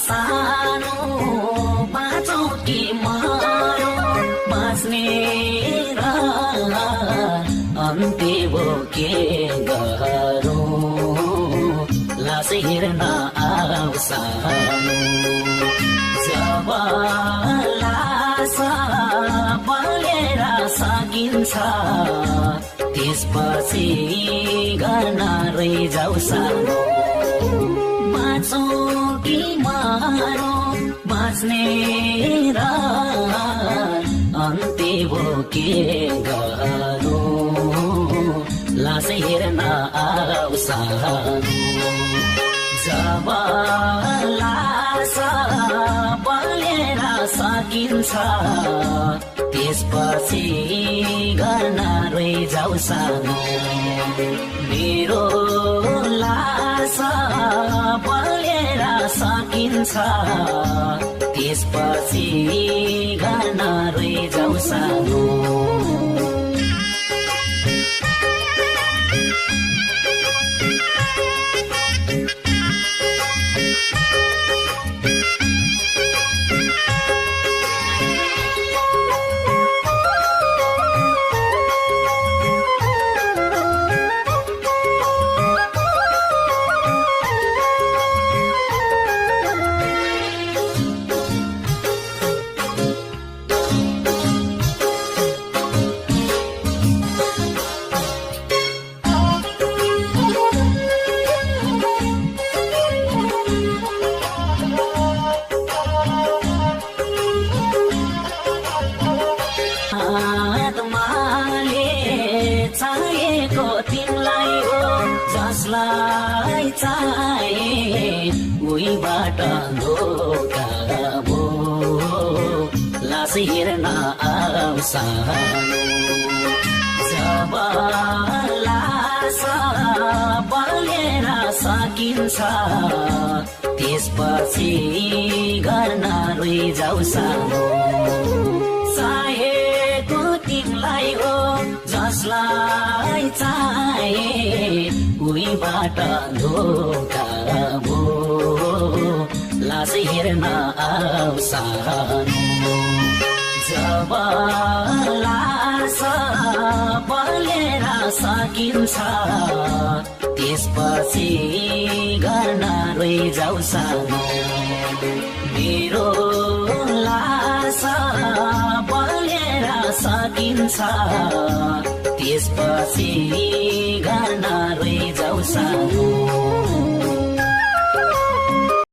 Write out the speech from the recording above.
सानो बाँचौँ कि मरौँ बाँच्ने र अन्त्य हो के गरौँ लास हेर्न आऊ सानो जब लास बलेर सकिन्छ त्यसपछि गर्न रहिजाऊ सानो बाँचौँ कि मरौँ बाँच्ने र अन्त्य हो के गरौँ लास हेर्न आऊ सानो जब लास बलेर सकिन्छ त्यसपछि गर्न रहिजाऊ सानो मेरो लास बलेर सकिन्छ त्यसपछि गर्न रहिजाऊ सानो आत्माले चाहेको तिमीलाई हो जसलाई चाहे उहीबाट धोका भो लास हेर्न आऊ सानो जब लास बलेर सकिन्छ त्यसपछि गर्न रहिजाऊ सानो चाहेको तिमीलाई हो जसलाई चाहे उहीबाट धोका भो लास हेर्न आऊ सानो जब लास बलेर सकिन्छ त्यसपछि गर्न रहिजाऊ सानो मेरो लास बलेर सकिन्छ त्यसपछि गर्न रहिजाऊ सानो